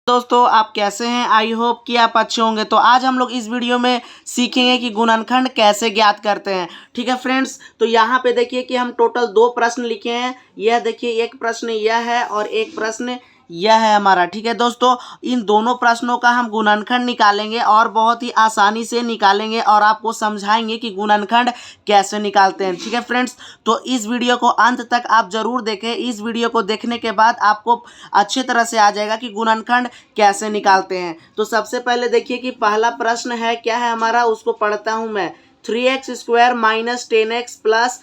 दोस्तों आप कैसे हैं। आई होप कि आप अच्छे होंगे। तो आज हम लोग इस वीडियो में सीखेंगे कि गुणनखंड कैसे ज्ञात करते हैं। ठीक है फ्रेंड्स, तो यहाँ पे देखिए कि हम टोटल 2 प्रश्न लिखे हैं। यह देखिए एक प्रश्न यह है और एक प्रश्न यह है हमारा। ठीक है दोस्तों, इन दोनों प्रश्नों का हम गुणनखंड निकालेंगे और बहुत ही आसानी से निकालेंगे और आपको समझाएंगे कि गुणनखंड कैसे निकालते हैं। ठीक है फ्रेंड्स, तो इस वीडियो को अंत तक आप जरूर देखें। इस वीडियो को देखने के बाद आपको अच्छे तरह से आ जाएगा कि गुणनखंड कैसे निकालते हैं। तो सबसे पहले देखिए कि पहला प्रश्न है क्या है हमारा, उसको पढ़ता हूं मैं। 3x² माइनस 10x प्लस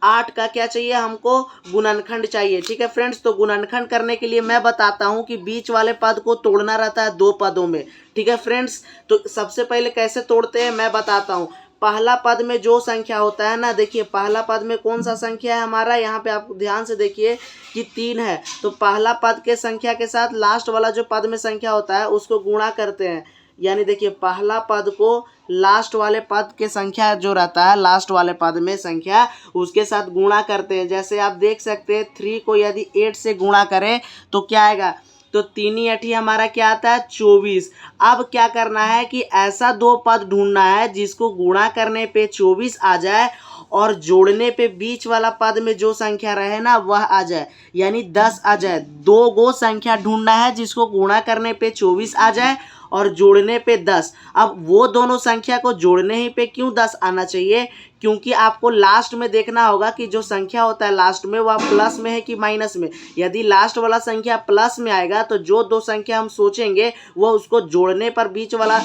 8 का क्या चाहिए हमको, गुणनखंड चाहिए। ठीक है फ्रेंड्स, तो गुणनखंड करने के लिए मैं बताता हूं कि बीच वाले पद को तोड़ना रहता है 2 पदों में। ठीक है फ्रेंड्स, तो सबसे पहले कैसे तोड़ते हैं मैं बताता हूं। पहला पद में जो संख्या होता है ना, देखिए पहला पद में कौन सा संख्या है हमारा, यहाँ पे आप ध्यान से देखिए कि 3 है। तो पहला पद के संख्या के साथ लास्ट वाला जो पद में संख्या होता है उसको गुणा करते हैं। यानी देखिए पहला पद को लास्ट वाले पद के संख्या जो रहता है, लास्ट वाले पद में संख्या उसके साथ गुणा करते हैं। जैसे आप देख सकते हैं 3 को यदि 8 से गुणा करें तो क्या आएगा, तो 3 हमारा क्या आता है 24। अब क्या करना है कि ऐसा 2 पद ढूंढना है जिसको गुणा करने पे 24 आ जाए और जोड़ने पे बीच वाला पद में जो संख्या रहे ना वह आ जाए, यानी 10 आ जाए। 2 गो संख्या ढूंढना है जिसको गुणा करने पे 24 आ जाए और जोड़ने पे 10। अब वो दोनों संख्या को जोड़ने ही पे क्यों 10 आना चाहिए, क्योंकि आपको लास्ट में देखना होगा कि जो संख्या होता है लास्ट में वह प्लस में है कि माइनस में। यदि लास्ट वाला संख्या प्लस में आएगा तो जो 2 संख्या हम सोचेंगे वह उसको जोड़ने पर बीच वाला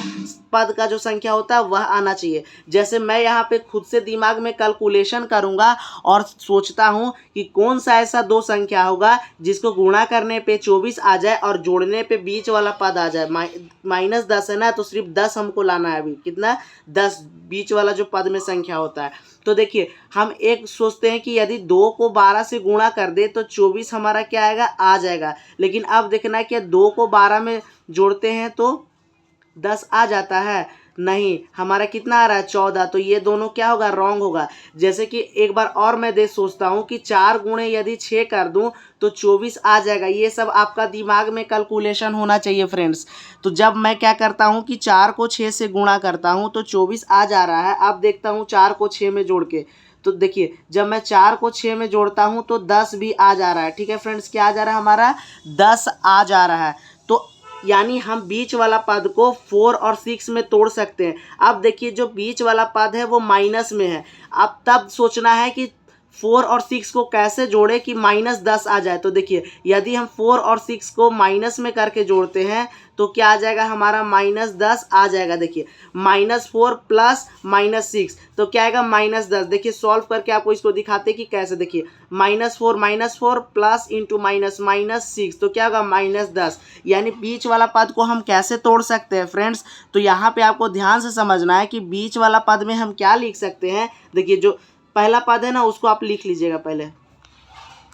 पद का जो संख्या होता है वह आना चाहिए। जैसे मैं यहाँ पे खुद से दिमाग में कैलकुलेशन करूँगा और सोचता हूँ कि कौन सा ऐसा 2 संख्या होगा जिसको गुणा करने पे 24 आ जाए और जोड़ने पे बीच वाला पद आ जाए। -10 है ना, तो सिर्फ 10 हमको लाना है। अभी कितना, 10 बीच वाला जो पद में संख्या होता है। तो देखिए हम एक सोचते हैं कि यदि 2 को 12 से गुणा कर दे तो 24 हमारा क्या आएगा, आ जाएगा। लेकिन अब देखना है कि 2 को 12 में जोड़ते हैं तो 10 आ जाता है, नहीं हमारा कितना आ रहा है 14। तो ये दोनों क्या होगा, रॉन्ग होगा। जैसे कि एक बार और मैं सोचता हूँ कि 4 गुणे यदि 6 कर दूँ तो 24 आ जाएगा। ये सब आपका दिमाग में कैलकुलेशन होना चाहिए फ्रेंड्स। तो जब मैं क्या करता हूँ कि 4 को 6 से गुणा करता हूँ तो 24 आ जा रहा है। अब देखता हूँ 4 को 6 में जोड़ के, तो देखिए जब मैं 4 को 6 में जोड़ता हूँ तो 10 भी आ जा रहा है। ठीक है फ्रेंड्स, क्या आ जा रहा है हमारा, 10 आ जा रहा है। तो यानी हम बीच वाला पद को 4 और 6 में तोड़ सकते हैं। अब देखिए जो बीच वाला पद है वो माइनस में है। अब तब सोचना है कि 4 और 6 को कैसे जोड़े कि -10 आ जाए। तो देखिए यदि हम 4 और 6 को माइनस में करके जोड़ते हैं तो क्या आ जाएगा हमारा, -10 आ जाएगा। देखिए -4 प्लस -6 तो क्या आएगा, -10। देखिए सॉल्व करके आपको इसको दिखाते कि कैसे। देखिए -4 प्लस इंटू -6 तो क्या होगा, -10। यानी बीच वाला पद को हम कैसे तोड़ सकते हैं फ्रेंड्स, तो यहाँ पे आपको ध्यान से समझना है कि बीच वाला पद में हम क्या लिख सकते हैं। देखिए जो पहला पद है ना उसको आप लिख लीजिएगा पहले,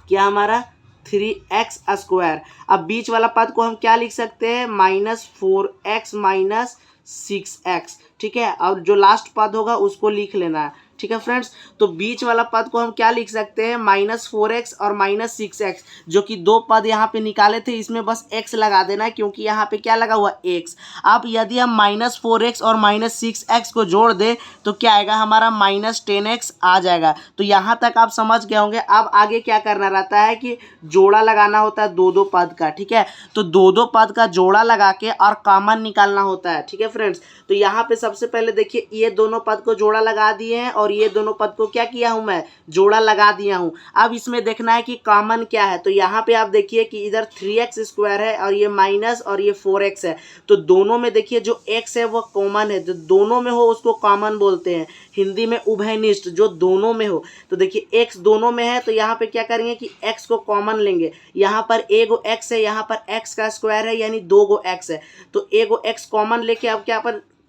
क्या हमारा 3x²। अब बीच वाला पद को हम क्या लिख सकते हैं, -4x माइनस 6x। ठीक है, और जो लास्ट पद होगा उसको लिख लेना है। ठीक है फ्रेंड्स, तो बीच वाला पद को हम क्या लिख सकते हैं, -4x और -6x, जो कि 2 पद यहाँ पे निकाले थे, इसमें बस x लगा देना है क्योंकि यहाँ पे क्या लगा हुआ, x। अब यदि हम -4x और -6x को जोड़ दें तो क्या आएगा हमारा, -10x आ जाएगा। तो यहाँ तक आप समझ गए होंगे। अब आगे क्या करना रहता है कि जोड़ा लगाना होता है 2-2 पद का। ठीक है, तो 2-2 पद का जोड़ा लगा के और कॉमन निकालना होता है। ठीक है फ्रेंड्स, तो यहाँ पे सबसे पहले देखिए ये दोनों पद को जोड़ा लगा दिए हैं और ये दोनों पद को क्या किया हूँ मैं, जोड़ा लगा दिया हूँ। अब इसमें देखना है कि कॉमन क्या है। तो यहाँ पे आप देखिए कि इधर 3x² है और ये माइनस और ये 4x है। तो दोनों में देखिए जो x है वो कॉमन है, जो दोनों में हो उसको कॉमन बोलते हैं। हिंदी में उभयनिष्ठ, जो दोनों में हो। तो देखिए x दोनों में है तो यहाँ पे क्या करेंगे कि x को कॉमन लेंगे। यहाँ पर एगो x है, यहाँ पर x का स्क्वायर है यानी 2 गो x है। तो एगो x कॉमन लेके अब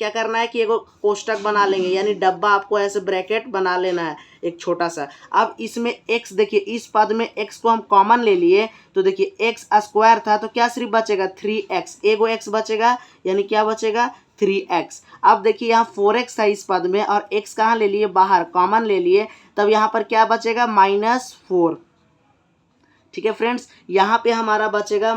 क्या करना है कि एगो कोष्टक बना लेंगे, यानी डब्बा आपको ऐसे ब्रैकेट बना लेना है एक छोटा सा। अब इसमें x देखिए, इस पद में x को हम कॉमन ले लिए तो देखिए x² था तो क्या सिर्फ बचेगा 3x, एगो x बचेगा यानी क्या बचेगा 3x। अब देखिए यहाँ 4x था इस पद में और x कहाँ ले लिए, बाहर कॉमन ले लिए, तब यहाँ पर क्या बचेगा, -4। ठीक है फ्रेंड्स, यहाँ पे हमारा बचेगा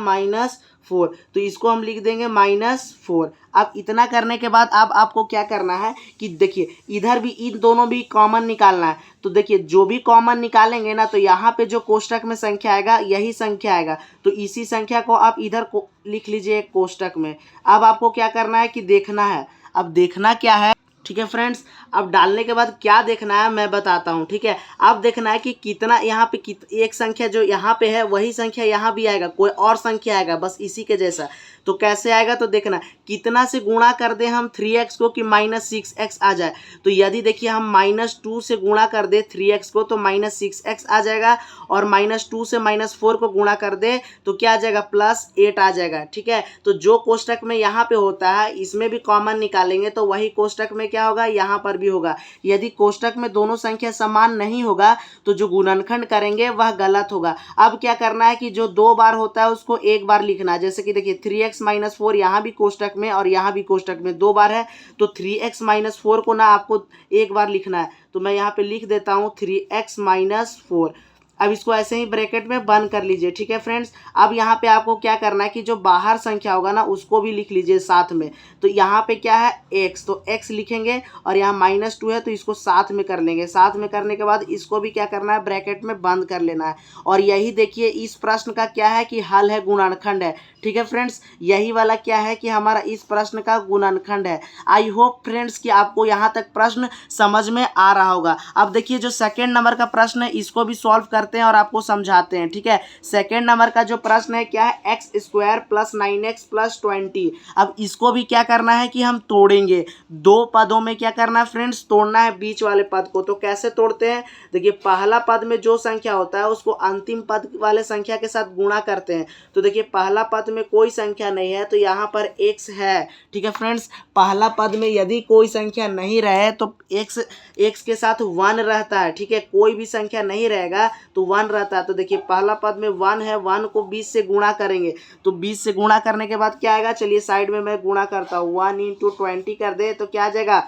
4, तो इसको हम लिख देंगे -4। अब इतना करने के बाद अब आपको क्या करना है कि देखिए इधर भी इन दोनों भी कॉमन निकालना है। तो देखिए जो भी कॉमन निकालेंगे ना तो यहाँ पे जो कोष्टक में संख्या आएगा यही संख्या आएगा, तो इसी संख्या को आप इधर को लिख लीजिए कोष्टक में। अब आपको क्या करना है कि देखना है, अब देखना क्या है, ठीक है फ्रेंड्स। अब डालने के बाद क्या देखना है मैं बताता हूँ, ठीक है। अब देखना है कि कितना यहाँ पे एक संख्या जो यहाँ पे है वही संख्या यहाँ भी आएगा, कोई और संख्या आएगा बस इसी के जैसा। तो कैसे आएगा तो देखना कितना से गुणा कर दे हम 3x को कि -6x आ जाए। तो यदि देखिए हम -2 से गुणा कर दे 3x को तो -6x आ जाएगा, और -2 से -4 को गुणा कर दे तो क्या आ जाएगा +8 आ जाएगा, ठीक है। तो जो कोष्टक में यहाँ पे होता है इसमें भी कॉमन निकालेंगे तो वही कोष्टक में क्या होगा यहाँ पर भी होगा। यदि कोष्टक में दोनों संख्या समान नहीं होगा तो जो गुणनखंड करेंगे वह गलत होगा। अब क्या करना है कि जो 2 बार होता है उसको एक बार लिखना है। जैसे कि देखिए 3x - 4 यहाँ भी कोष्टक में और यहाँ भी कोष्टक में 2 बार है, तो 3x - 4 को ना आपको एक बार लिखना है। तो मैं यहाँ पे लिख देता हूँ 3x - 4। अब इसको ऐसे ही ब्रैकेट में बंद कर लीजिए, ठीक है फ्रेंड्स। अब यहाँ पे आपको क्या करना है कि जो बाहर संख्या होगा ना उसको भी लिख लीजिए साथ में। तो यहाँ पे क्या है x, तो x लिखेंगे, और यहाँ -2 है तो इसको साथ में कर लेंगे। साथ में करने के बाद इसको भी क्या करना है ब्रैकेट में बंद कर लेना है। और यही देखिए इस प्रश्न का क्या है कि हल है, गुणनखंड है, ठीक है फ्रेंड्स। यही वाला क्या है कि हमारा इस प्रश्न का गुणनखंड है। आई होप फ्रेंड्स कि आपको यहाँ तक प्रश्न समझ में आ रहा होगा। अब देखिए जो सेकेंड नंबर का प्रश्न है इसको भी सॉल्व करते हैं और आपको समझाते हैं, ठीक है। सेकेंड नंबर का जो प्रश्न है क्या है x² + 9x + 20। अब इसको भी क्या करना है कि हम तोड़ेंगे। दो पदों में क्या करना है फ्रेंड्स, तोड़ना है बीच वाले पद को। तो कैसे तोड़ते हैं, देखिए पहला पद में जो संख्या होता है उसको अंतिम पद वाले संख्या के साथ गुणा करते हैं। तो देखिए पहला पद में कोई संख्या नहीं है तो यहाँ पर x है, ठीक है फ्रेंड्स। पहला पद में यदि कोई संख्या नहीं रहे तो x के साथ 1 रहता है, ठीक है। कोई भी संख्या नहीं रहेगा तो 1 रहता है। तो देखिए पहला पद में 1 है, 1 को 20 से गुणा करेंगे तो 20 से गुणा करने के बाद क्या आएगा, चलिए साइड में मैं गुणा करता हूँ। 1 × 20 कर दे तो क्या आ जाएगा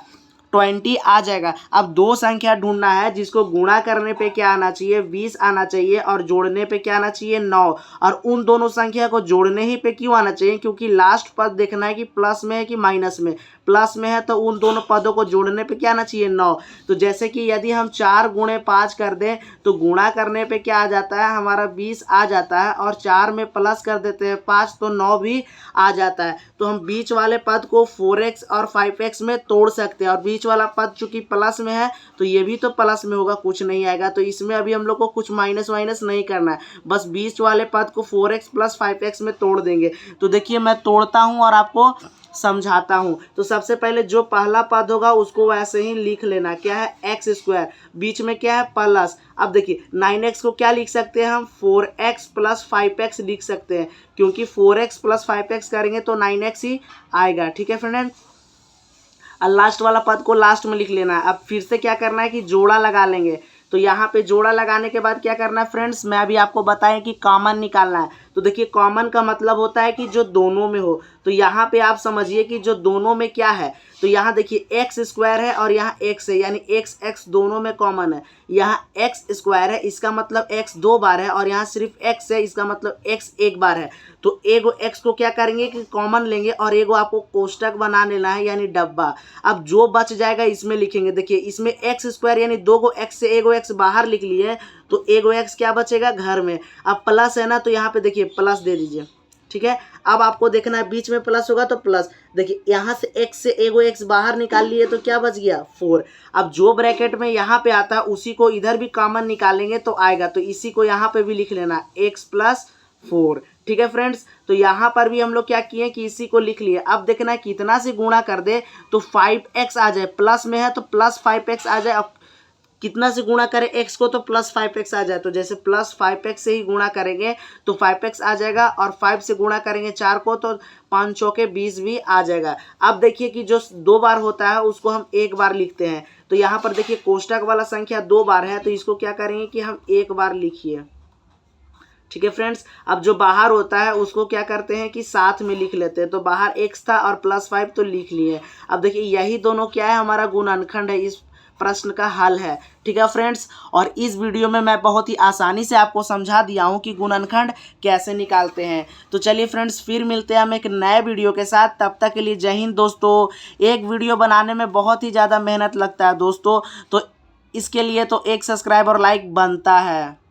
20 आ जाएगा। अब दो संख्या ढूंढना है जिसको गुणा करने पे क्या आना चाहिए 20 आना चाहिए, और जोड़ने पे क्या आना चाहिए 9। और उन दोनों संख्या को जोड़ने ही पे क्यों आना चाहिए, क्योंकि लास्ट पद देखना है कि प्लस में है कि माइनस में। प्लस में है तो उन दोनों पदों को जोड़ने पे क्या आना चाहिए 9। तो जैसे कि यदि हम 4 × 5 कर दें तो गुणा करने पे क्या आ जाता है हमारा 20 आ जाता है, और 4 में प्लस कर देते हैं 5 तो 9 भी आ जाता है। तो हम बीच वाले पद को 4x और 5x में तोड़ सकते हैं, और बीच वाला पद चूंकि प्लस में है तो ये भी तो प्लस में होगा, कुछ नहीं आएगा। तो इसमें अभी हम लोग को कुछ माइनस वाइनस नहीं करना है, बस बीच वाले पद को 4x + 5x में तोड़ देंगे। तो देखिए मैं तोड़ता हूँ और आपको समझाता हूँ। तो सबसे पहले जो पहला पद होगा उसको वैसे ही लिख लेना, क्या है x², बीच में क्या है प्लस। अब देखिए 9x को क्या लिख सकते हैं हम 4x + 5x लिख सकते हैं, क्योंकि 4x + 5x करेंगे तो 9x ही आएगा, ठीक है फ्रेंड। और लास्ट वाला पद को लास्ट में लिख लेना है। अब फिर से क्या करना है कि जोड़ा लगा लेंगे। तो यहाँ पे जोड़ा लगाने के बाद क्या करना है फ्रेंड्स, मैं अभी आपको बताएं कि कॉमन निकालना है। तो देखिए कॉमन का मतलब होता है कि जो दोनों में हो। तो यहाँ पे आप समझिए कि जो दोनों में क्या है, तो यहाँ देखिए x² है और यहाँ x है, यानी x दोनों में कॉमन है। यहाँ x² है इसका मतलब x 2 बार है, और यहाँ सिर्फ x है इसका मतलब x 1 बार है। तो एगो x को क्या करेंगे कि कॉमन लेंगे, और एगो आपको कोष्टक बना लेना है यानी डब्बा। अब जो बच जाएगा इसमें लिखेंगे। देखिए इसमें x² यानी 2 गो x से एगो x बाहर लिख लिए, तो एगो x क्या बचेगा घर में। अब प्लस है ना तो यहाँ पे देखिए प्लस दे दीजिए, ठीक है। अब आपको देखना है बीच में प्लस होगा तो प्लस। देखिए यहाँ से x से एगो x बाहर निकाल लिए तो क्या बच गया 4। अब जो ब्रैकेट में यहाँ पे आता है उसी को इधर भी कॉमन निकालेंगे तो आएगा, तो इसी को यहाँ पे भी लिख लेना x + 4, ठीक है फ्रेंड्स। तो यहाँ पर भी हम लोग क्या किए कि इसी को लिख लिए। अब देखना है कितना से गुणा कर दे तो 5x आ जाए, प्लस में है तो +5x आ जाए। अब कितना से गुणा करें x को तो +5x आ जाए, तो जैसे +5x से ही गुणा करेंगे तो 5x आ जाएगा, और 5 से गुणा करेंगे 4 को तो 5 चौके 20 भी आ जाएगा। अब देखिए कि जो 2 बार होता है उसको हम 1 बार लिखते हैं। तो यहाँ पर देखिए कोष्टक वाला संख्या 2 बार है तो इसको क्या करेंगे कि हम 1 बार लिखिए, ठीक है फ्रेंड्स। अब जो बाहर होता है उसको क्या करते हैं कि साथ में लिख लेते हैं। तो बाहर x था और +5 तो लिख लिए। अब देखिए यही दोनों क्या है हमारा गुणनखंड है। इस प्रश्न का हल है। ठीक है फ्रेंड्स, और इस वीडियो में मैं बहुत ही आसानी से आपको समझा दिया हूँ कि गुणनखंड कैसे निकालते हैं। तो चलिए फ्रेंड्स, फिर मिलते हैं हम एक नए वीडियो के साथ। तब तक के लिए जय हिंद दोस्तों। एक वीडियो बनाने में बहुत ही ज़्यादा मेहनत लगता है दोस्तों, तो इसके लिए तो एक सब्सक्राइब और लाइक बनता है।